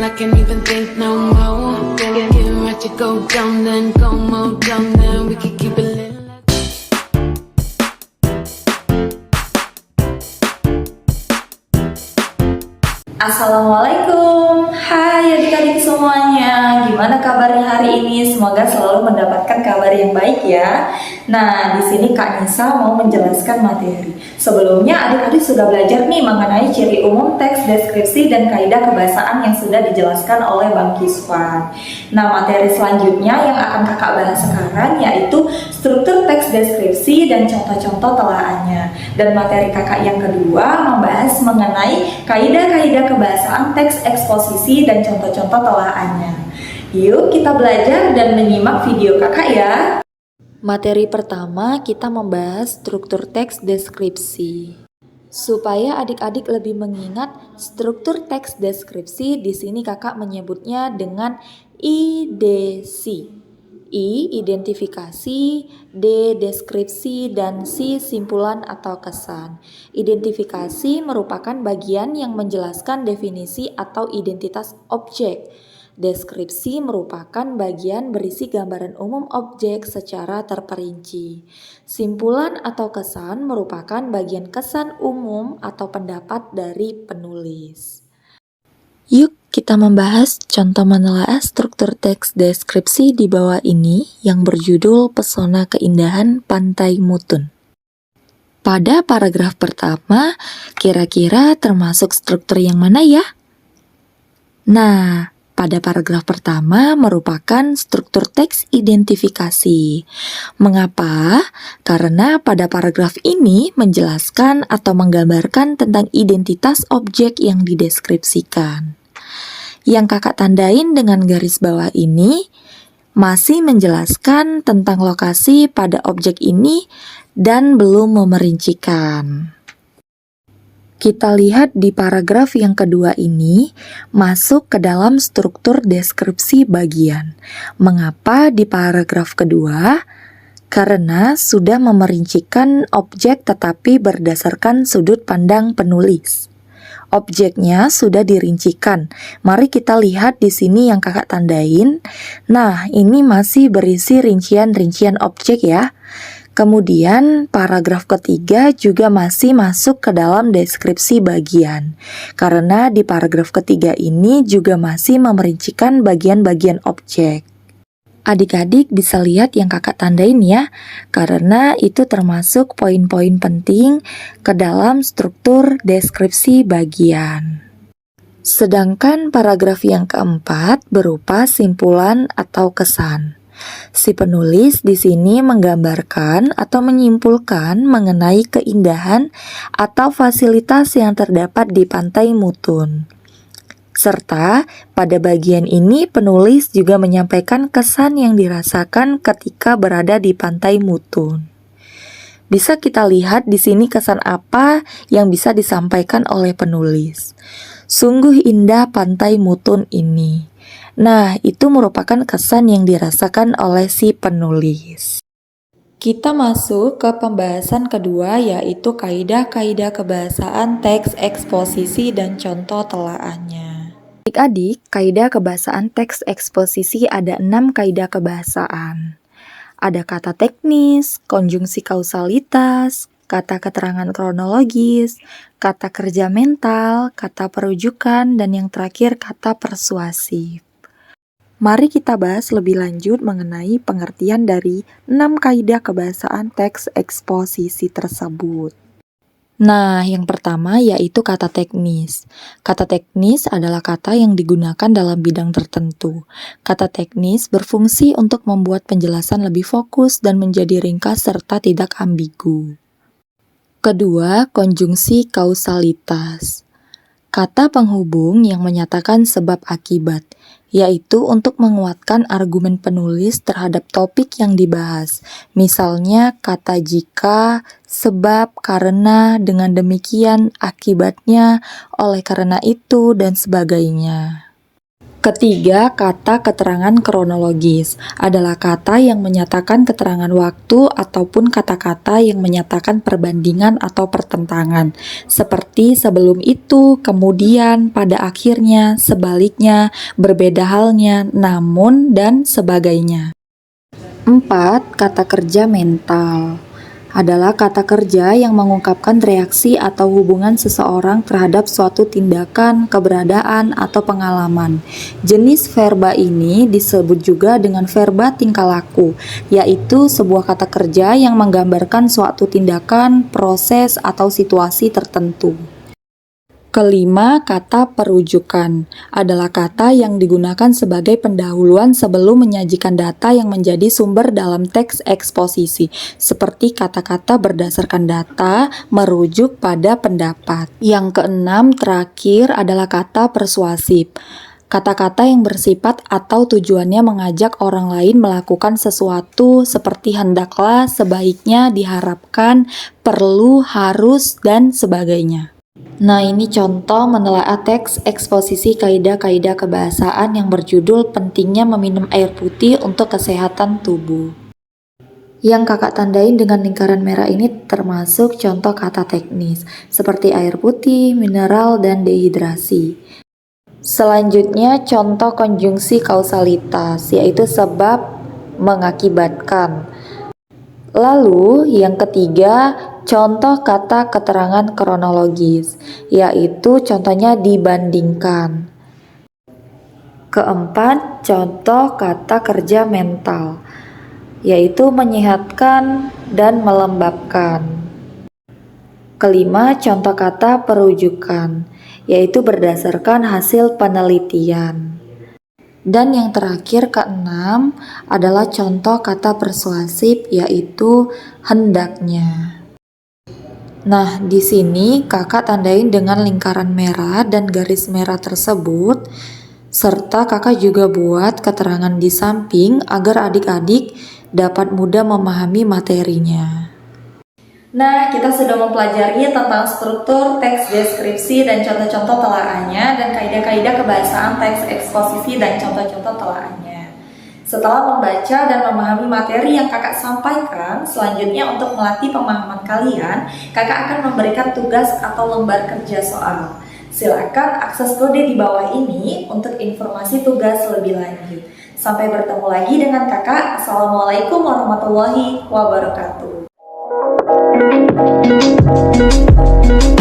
I can't even think no more. Get right to go down, then go more down, then we can keep it lit. Assalamualaikum, hai adik-adik semuanya. Gimana kabarnya hari ini? Semoga selalu mendapatkan kabar yang baik ya. Nah, di sini Kak Nisa mau menjelaskan materi. Sebelumnya adik-adik sudah belajar nih mengenai ciri umum, teks deskripsi dan kaidah kebahasaan yang sudah dijelaskan oleh Bang Kiswan. Nah, materi selanjutnya yang akan Kakak bahas sekarang yaitu struktur teks deskripsi dan contoh-contoh telaahnya. Dan materi Kakak yang kedua membahas mengenai kaidah-kaidah kebahasaan teks eksposisi dan contoh-contoh telaahnya. Yuk kita belajar dan menyimak video Kakak ya. Materi pertama kita membahas struktur teks deskripsi. Supaya adik-adik lebih mengingat struktur teks deskripsi, di sini Kakak menyebutnya dengan IDC. I, identifikasi, D, deskripsi, dan C, simpulan atau kesan. Identifikasi merupakan bagian yang menjelaskan definisi atau identitas objek. Deskripsi merupakan bagian berisi gambaran umum objek secara terperinci. Simpulan atau kesan merupakan bagian kesan umum atau pendapat dari penulis. Yuk kita membahas contoh menelaah struktur teks deskripsi di bawah ini yang berjudul Pesona Keindahan Pantai Mutun. Pada paragraf pertama, kira-kira termasuk struktur yang mana ya? Nah, pada paragraf pertama merupakan struktur teks identifikasi. Mengapa? Karena pada paragraf ini menjelaskan atau menggambarkan tentang identitas objek yang dideskripsikan. Yang Kakak tandain dengan garis bawah ini masih menjelaskan tentang lokasi pada objek ini dan belum memerincikan. Kita lihat di paragraf yang kedua ini masuk ke dalam struktur deskripsi bagian. Mengapa di paragraf kedua? Karena sudah memerincikan objek tetapi berdasarkan sudut pandang penulis. Objeknya sudah dirincikan. Mari kita lihat di sini yang Kakak tandain. Nah, ini masih berisi rincian-rincian objek ya. Kemudian paragraf ketiga juga masih masuk ke dalam deskripsi bagian. Karena di paragraf ketiga ini juga masih memerincikan bagian-bagian objek. Adik-adik bisa lihat yang Kakak tandain ya, karena itu termasuk poin-poin penting ke dalam struktur deskripsi bagian. Sedangkan paragraf yang keempat berupa simpulan atau kesan. Si penulis di sini menggambarkan atau menyimpulkan mengenai keindahan atau fasilitas yang terdapat di Pantai Mutun. Serta pada bagian ini penulis juga menyampaikan kesan yang dirasakan ketika berada di Pantai Mutun. Bisa kita lihat di sini kesan apa yang bisa disampaikan oleh penulis. Sungguh indah Pantai Mutun ini. Nah, itu merupakan kesan yang dirasakan oleh si penulis. Kita masuk ke pembahasan kedua yaitu kaidah-kaidah kebahasaan teks eksposisi dan contoh telaahnya. Adik-adik, kaidah kebahasaan teks eksposisi ada 6 kaidah kebahasaan. Ada kata teknis, konjungsi kausalitas, kata keterangan kronologis, kata kerja mental, kata perujukan, dan yang terakhir kata persuasif. Mari kita bahas lebih lanjut mengenai pengertian dari 6 kaidah kebahasaan teks eksposisi tersebut. Nah, yang pertama yaitu kata teknis. Kata teknis adalah kata yang digunakan dalam bidang tertentu. Kata teknis berfungsi untuk membuat penjelasan lebih fokus dan menjadi ringkas serta tidak ambigu. Kedua, konjungsi kausalitas. Kata penghubung yang menyatakan sebab akibat, yaitu untuk menguatkan argumen penulis terhadap topik yang dibahas. Misalnya kata jika, sebab, karena, dengan demikian, akibatnya, oleh karena itu, dan sebagainya. Ketiga, kata keterangan kronologis adalah kata yang menyatakan keterangan waktu ataupun kata-kata yang menyatakan perbandingan atau pertentangan, seperti sebelum itu, kemudian, pada akhirnya, sebaliknya, berbeda halnya, namun, dan sebagainya. 4. Kata kerja mental adalah kata kerja yang mengungkapkan reaksi atau hubungan seseorang terhadap suatu tindakan, keberadaan, atau pengalaman. Jenis verba ini disebut juga dengan verba tingkah laku, yaitu sebuah kata kerja yang menggambarkan suatu tindakan, proses, atau situasi tertentu. Kelima, kata perujukan adalah kata yang digunakan sebagai pendahuluan sebelum menyajikan data yang menjadi sumber dalam teks eksposisi, seperti kata-kata berdasarkan data merujuk pada pendapat. Yang keenam, terakhir adalah kata persuasif. Kata-kata yang bersifat atau tujuannya mengajak orang lain melakukan sesuatu seperti hendaklah, sebaiknya, diharapkan, perlu, harus, dan sebagainya. Nah, ini contoh menelaah teks eksposisi kaidah-kaidah kebahasaan yang berjudul Pentingnya Meminum Air Putih untuk Kesehatan Tubuh. Yang kakak tandain dengan lingkaran merah ini termasuk contoh kata teknis, seperti air putih, mineral, dan dehidrasi. Selanjutnya, contoh konjungsi kausalitas, yaitu sebab mengakibatkan. Lalu, yang ketiga, contoh kata keterangan kronologis, yaitu contohnya dibandingkan. Keempat, contoh kata kerja mental, yaitu menyehatkan dan melembabkan. Kelima, contoh kata perujukan, yaitu berdasarkan hasil penelitian. Dan yang terakhir, keenam, adalah contoh kata persuasif, yaitu hendaknya. Nah, di sini kakak tandain dengan lingkaran merah dan garis merah tersebut, serta kakak juga buat keterangan di samping agar adik-adik dapat mudah memahami materinya. Nah, kita sudah mempelajari tentang struktur teks deskripsi dan contoh-contoh telaahnya dan kaidah-kaidah kebahasaan teks eksposisi dan contoh-contoh telaahnya. Setelah membaca dan memahami materi yang kakak sampaikan, selanjutnya untuk melatih pemahaman kalian, kakak akan memberikan tugas atau lembar kerja soal. Silakan akses kode di bawah ini untuk informasi tugas lebih lanjut. Sampai bertemu lagi dengan kakak. Assalamualaikum warahmatullahi wabarakatuh. Thank you.